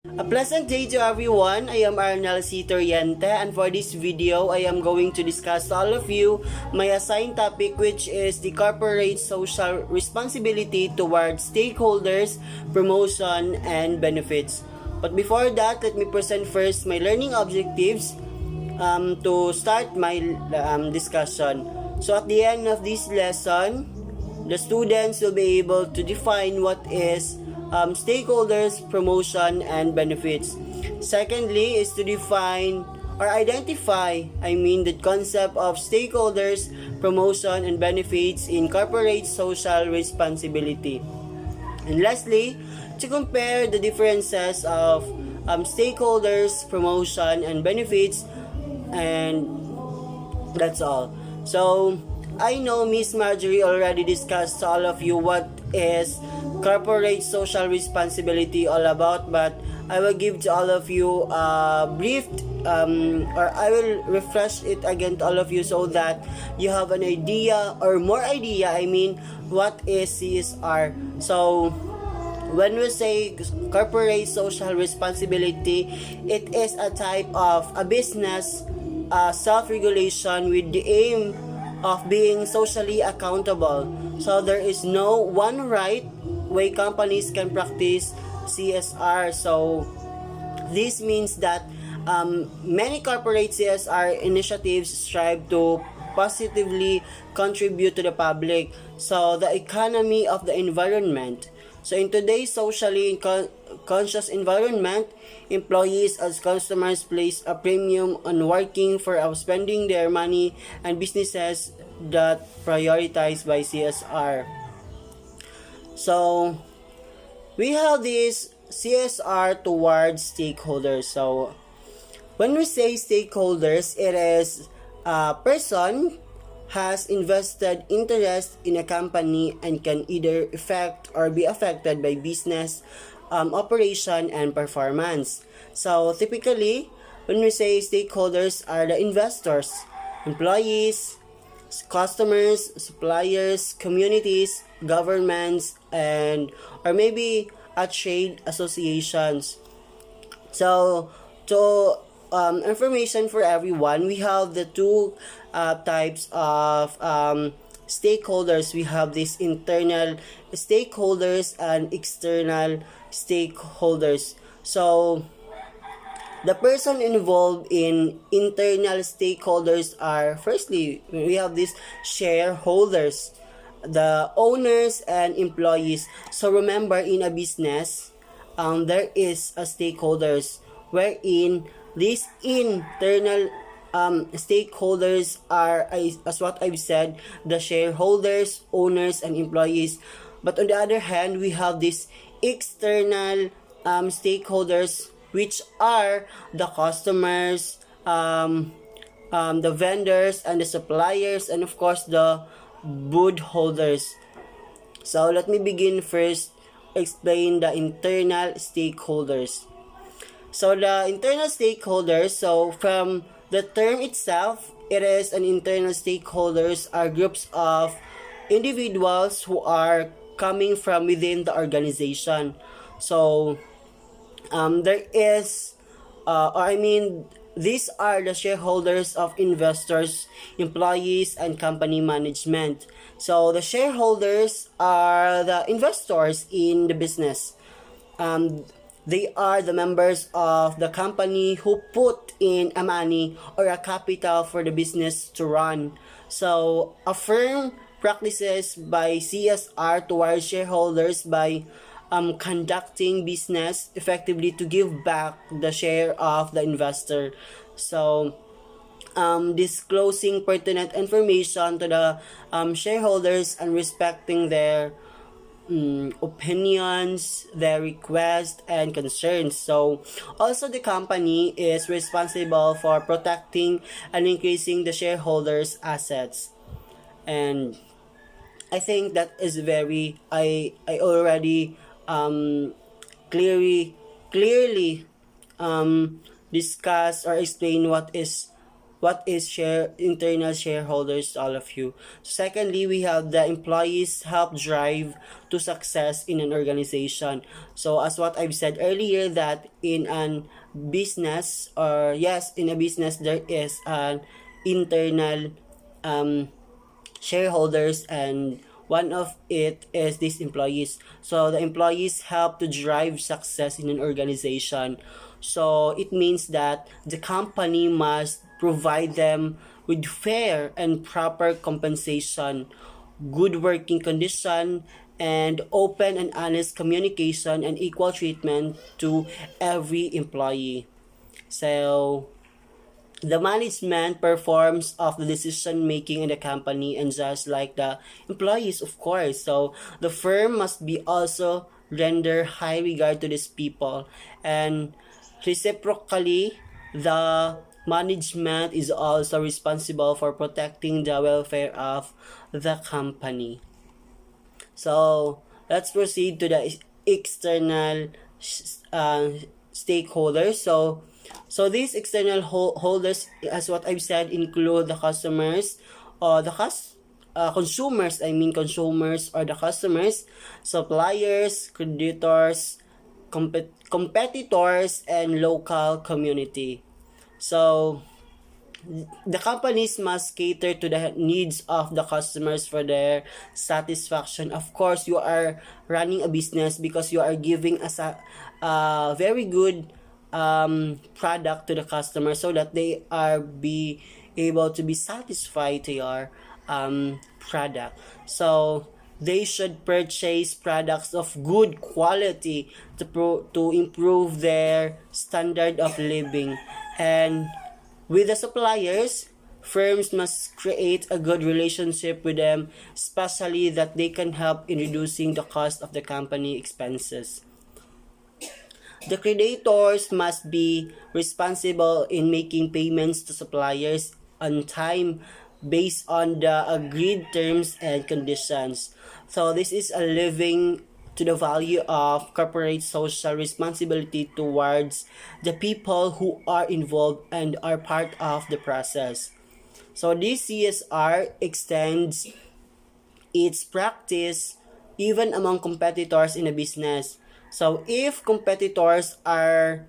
A pleasant day to everyone. I am Arnel C. Toriente, and for this video, I am going to discuss to all of you my assigned topic, which is the corporate social responsibility towards stakeholders, promotion, and benefits. But before that, let me present first my learning objectives to start my discussion. So at the end of this lesson, the students will be able to define what is stakeholders, promotion, and benefits. Secondly is to define or identify, the concept of stakeholders, promotion, and benefits in corporate social responsibility. And lastly, to compare the differences of stakeholders, promotion, and benefits, and that's all. So, I know Miss Marjorie already discussed to all of you what is corporate social responsibility all about, but I will give to all of you a brief or I will refresh it again to all of you so that you have an idea or more idea, what is CSR. So, when we say corporate social responsibility, it is a type of a business self-regulation with the aim of being socially accountable. So there is no one right way companies can practice CSR. So this means that many corporate CSR initiatives strive to positively contribute to the public, so the economy of the environment. So in today's socially conscious environment, employees as customers place a premium on working for spending their money, and businesses that prioritize by CSR. So we have this CSR towards stakeholders. So when we say stakeholders, it is a person has invested interest in a company and can either affect or be affected by business operation and performance. So typically, when we say stakeholders are the investors, employees, customers, suppliers, communities, governments, and or maybe a trade associations. So to information for everyone, we have the two types of stakeholders. We have this internal stakeholders and external stakeholders. So the person involved in internal stakeholders are, firstly, we have these shareholders, the owners and employees. So remember, in a business, there is a stakeholders wherein these internal stakeholders are, as what I've said, the shareholders, owners, and employees. But on the other hand, we have these external stakeholders, which are the customers, the vendors, and the suppliers, and of course the booth holders. So let me begin first explain the internal stakeholders. So the internal stakeholders, so from the term itself, it is an internal stakeholders are groups of individuals who are coming from within the organization. So there is, these are the shareholders of investors, employees, and company management. So the shareholders are the investors in the business. They are the members of the company who put in a money or a capital for the business to run. So a firm practices by CSR towards shareholders by conducting business effectively to give back the share of the investor. So disclosing pertinent information to the shareholders and respecting their opinions, their requests, and concerns. So also the company is responsible for protecting and increasing the shareholders' assets. And I think that is very, I already clearly discuss or explain what what is internal shareholders to all of you. Secondly, we have the employees help drive to success in an organization. So as what I've said earlier, that in an business, or yes, in a business there is an internal shareholders, and one of it is these employees. So the employees help to drive success in an organization. So it means that the company must provide them with fair and proper compensation, good working condition, and open and honest communication and equal treatment to every employee. So the management performs of the decision making in the company, and just like the employees, of course. So the firm must be also render high regard to these people, and reciprocally the management is also responsible for protecting the welfare of the company. So let's proceed to the external uh, stakeholders. So these external holders, as what I've said, include the customers, or consumers. I mean consumers or the customers, suppliers, creditors, competitors, and local community. So the companies must cater to the needs of the customers for their satisfaction. Of course, you are running a business because you are giving us a very good product to the customer, so that they are be able to be satisfied to your product. So they should purchase products of good quality to improve their standard of living. And with the suppliers, firms must create a good relationship with them, especially that they can help in reducing the cost of the company expenses. The creditors must be responsible in making payments to suppliers on time based on the agreed terms and conditions. So this is a living to the value of corporate social responsibility towards the people who are involved and are part of the process. So this CSR extends its practice even among competitors in a business. So if competitors are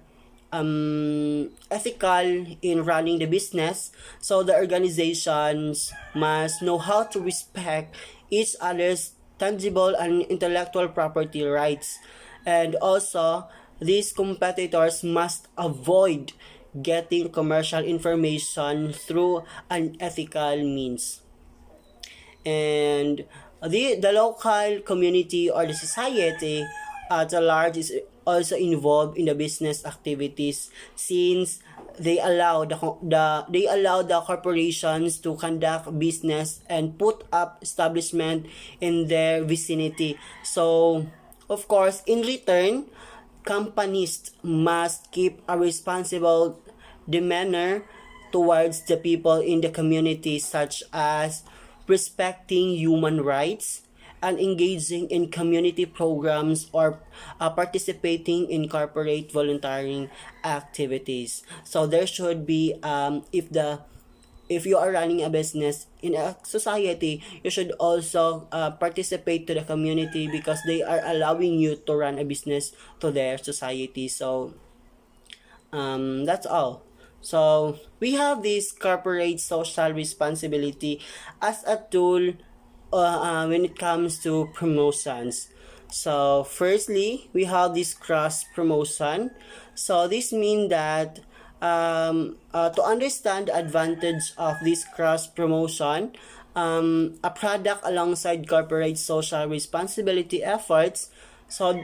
ethical in running the business, so the organizations must know how to respect each other's tangible and intellectual property rights. And also, these competitors must avoid getting commercial information through unethical means. And the local community or the society at large is also involved in the business activities, since they allow the corporations to conduct business and put up establishment in their vicinity. So of course, in return, companies must keep a responsible demeanor towards the people in the community, such as respecting human rights and engaging in community programs, or participating in corporate volunteering activities. So there should be if you are running a business in a society, you should also participate to the community, because they are allowing you to run a business to their society. So that's all. So we have this corporate social responsibility as a tool when it comes to promotions. So firstly, we have this cross promotion. So this means that to understand the advantage of this cross promotion, a product alongside corporate social responsibility efforts, so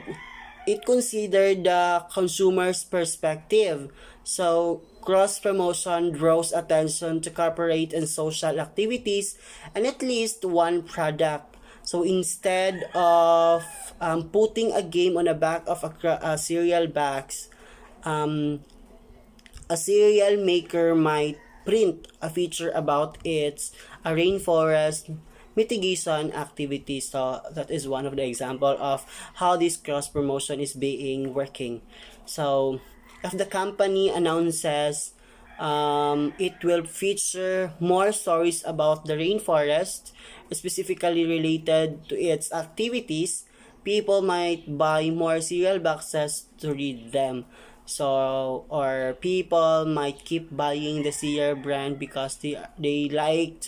it considered the consumer's perspective. So cross promotion draws attention to corporate and social activities and at least one product. So instead of putting a game on the back of a cereal box, a cereal maker might print a feature about its rainforest mitigation activities. So that is one of the example of how this cross promotion is being working. So if the company announces It will feature more stories about the rainforest, specifically related to its activities. People might buy more cereal boxes to read them. So, or people might keep buying the cereal brand because they like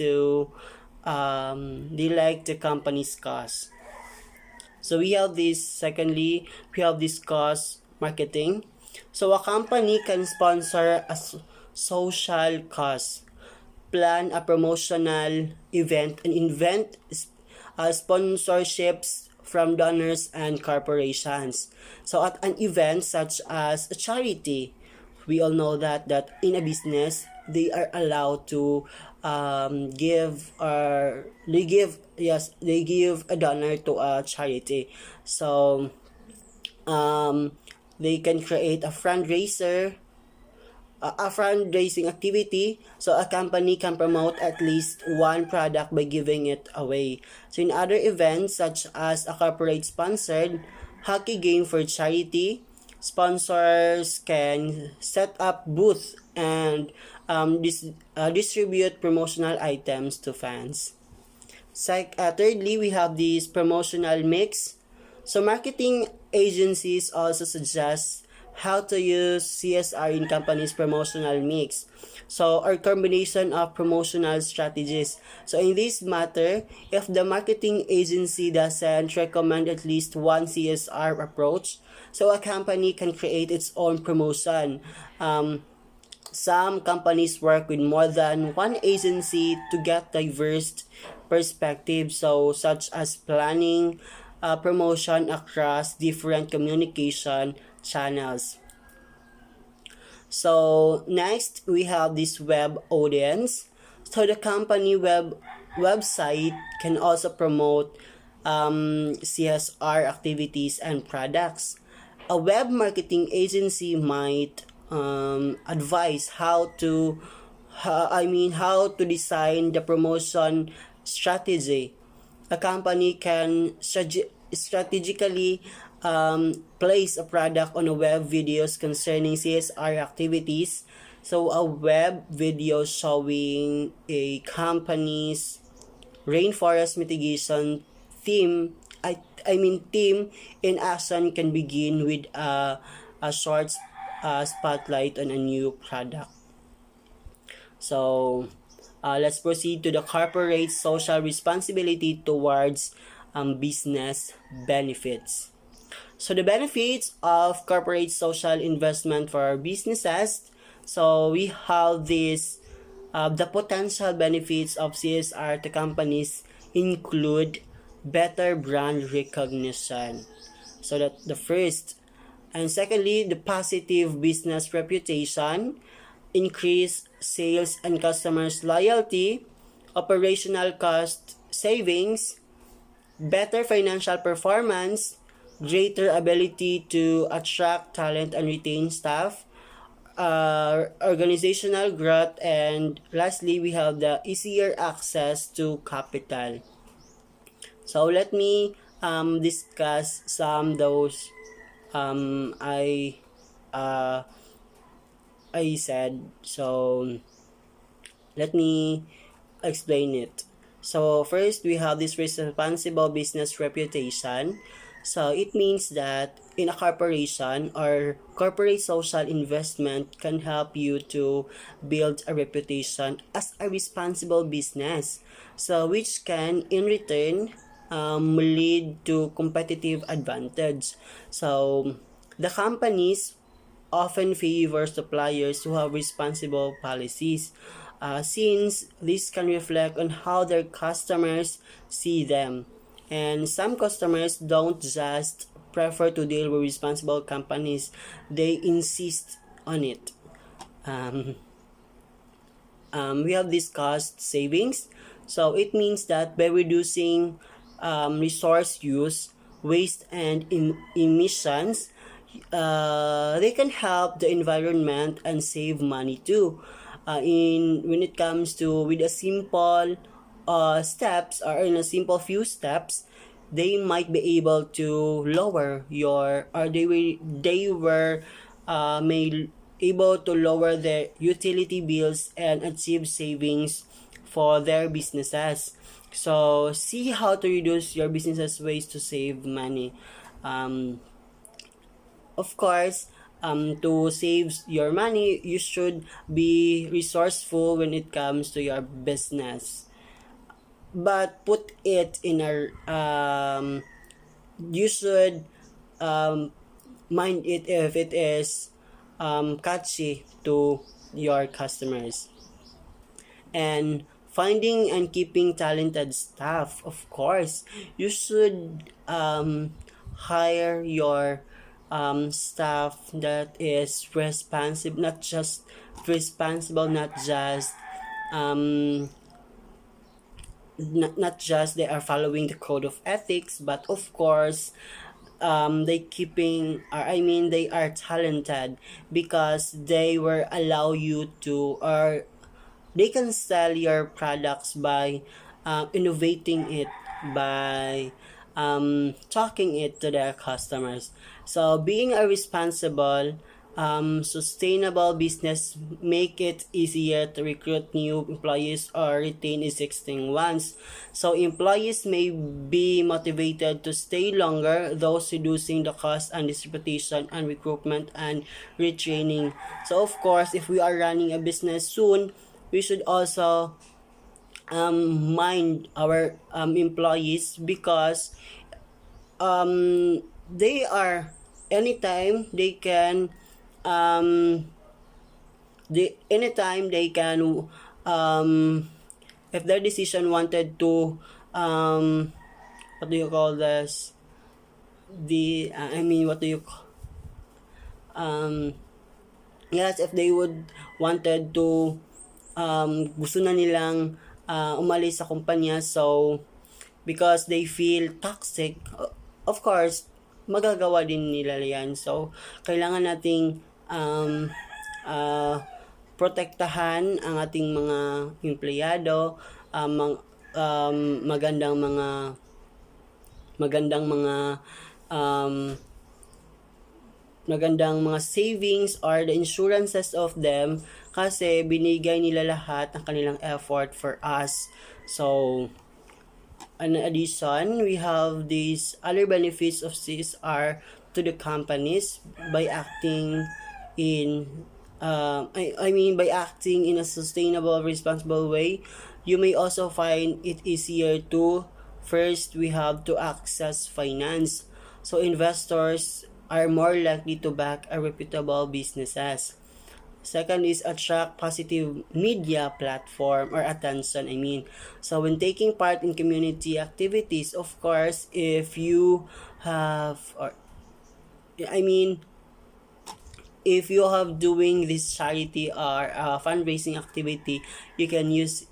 the company's cause. So we have this, secondly, we have this cause marketing. So a company can sponsor a social cause, plan a promotional event, and invent sponsorships from donors and corporations. So at an event such as a charity, we all know that in a business they are allowed to they give a donor to a charity. So um, they can create a fundraising activity, so a company can promote at least one product by giving it away. So in other events such as a corporate sponsored hockey game for charity, sponsors can set up booth and distribute promotional items to fans. Thirdly, we have this promotional mix. So marketing agencies also suggest how to use CSR in companies' promotional mix. So, or combination of promotional strategies. So, in this matter, if the marketing agency doesn't recommend at least one CSR approach, so a company can create its own promotion. Some companies work with more than one agency to get diverse perspectives, so such as planning promotion across different communication channels. So next we have this web audience. So the company website can also promote CSR activities and products. A web marketing agency might advise how to design the promotion strategy. A company can strategically place a product on a web videos concerning CSR activities. So a web video showing a company's rainforest mitigation theme team in action can begin with a short spotlight on a new product. So let's proceed to the corporate social responsibility towards business benefits. So the benefits of corporate social investment for businesses. So we have the potential benefits of CSR to companies include better brand recognition. So that the first. And secondly, the positive business reputation, increase sales and customers loyalty, operational cost savings, better financial performance, greater ability to attract talent and retain staff, organizational growth, and lastly, we have the easier access to capital. So let me discuss some those um, I uh, I said. So let me explain it. So first, we have this responsible business reputation. So it means that in a corporation or corporate social investment can help you to build a reputation as a responsible business. So which can in return lead to competitive advantage. So the companies often favor suppliers who have responsible policies, since this can reflect on how their customers see them. And some customers don't just prefer to deal with responsible companies, they insist on it. Um, we have this cost savings. So it means that by reducing resource use, waste, and emissions, they can help the environment and save money too. In when it comes to with a simple steps or in a simple few steps, they might be able to lower your or they were may able to lower their utility bills and achieve savings for their businesses. So see how to reduce your business's ways to save money. Um, of course, to save your money, you should be resourceful when it comes to your business. But put it in a you should um, mind it if it is catchy to your customers. And finding and keeping talented staff, of course you should hire your staff that is responsive, not just responsible, um, not just they are following the code of ethics, but of course they keeping or I mean they are talented because they will allow you to, or they can sell your products by innovating it, by talking it to their customers. So being a responsible, sustainable business make it easier to recruit new employees or retain existing ones. So employees may be motivated to stay longer, thus reducing the cost and distribution and recruitment and retraining. So of course, if we are running a business soon, we should also mind our employees because they are anytime they can um, they can if their decision wanted to what do you call this, the I mean what do you um yes, if they would wanted to gusto na nilang umalis sa kumpanya, so because they feel toxic, of course magagawa din nila yan. So kailangan nating uh, protektahan ang ating mga empleyado, magandang mga um, magandang mga savings or the insurances of them kasi binigay nila lahat ng kanilang effort for us. So in addition, we have these other benefits of CSR to the companies by acting in I mean by acting in a sustainable, responsible way. You may also find it easier to, first we have to access finance. So investors are more likely to back a reputable businesses. Second is attract positive media platform or attention, I mean. So when taking part in community activities, of course, if you have, or I mean, if you have doing this charity or fundraising activity, you can use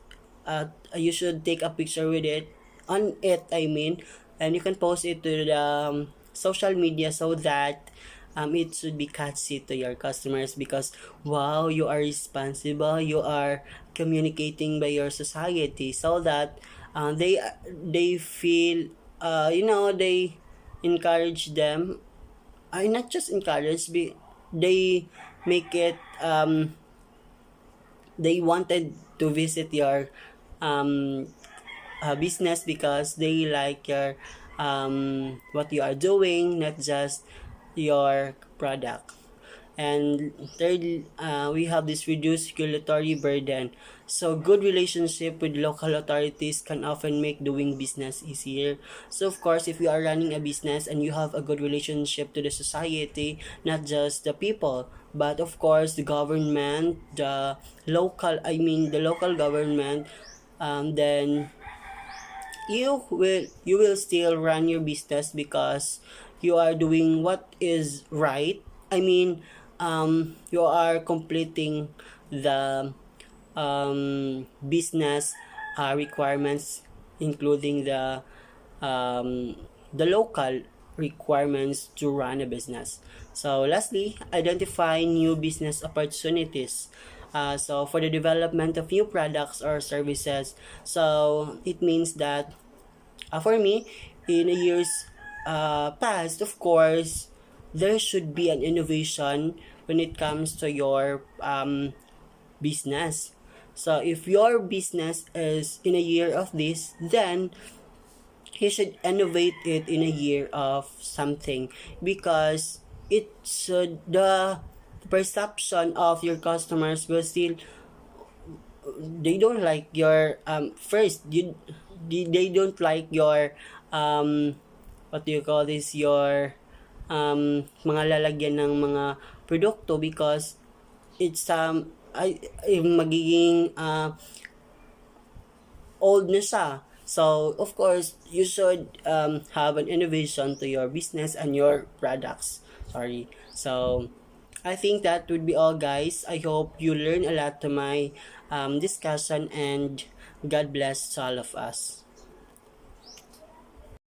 you should take a picture with it on it, I mean, and you can post it to the social media so that it should be catchy to your customers because wow, you are responsible, you are communicating by your society, so that they feel they encourage them. I not just encourage, they make it they wanted to visit your business because they like your what you are doing, not just your product. And third, we have this reduced regulatory burden. So good relationship with local authorities can often make doing business easier. So of course, if you are running a business and you have a good relationship to the society, not just the people, but of course the government, the local government, then you will still run your business because you are doing what is right. I mean, you are completing the business requirements, including the local requirements to run a business. So lastly, identify new business opportunities. So for the development of new products or services, so it means that for me, in a years past, of course, there should be an innovation when it comes to your business. So if your business is in a year of this, then you should innovate it in a year of something, because it should, the perception of your customers will still, they don't like your first you they don't like your what do you call this, your mga lalagyan ng mga produkto, because it's magiging old na siya. So of course you should have an innovation to your business and your products. Sorry. So I think that would be all, guys. I hope you learn a lot to my discussion, and God bless to all of us.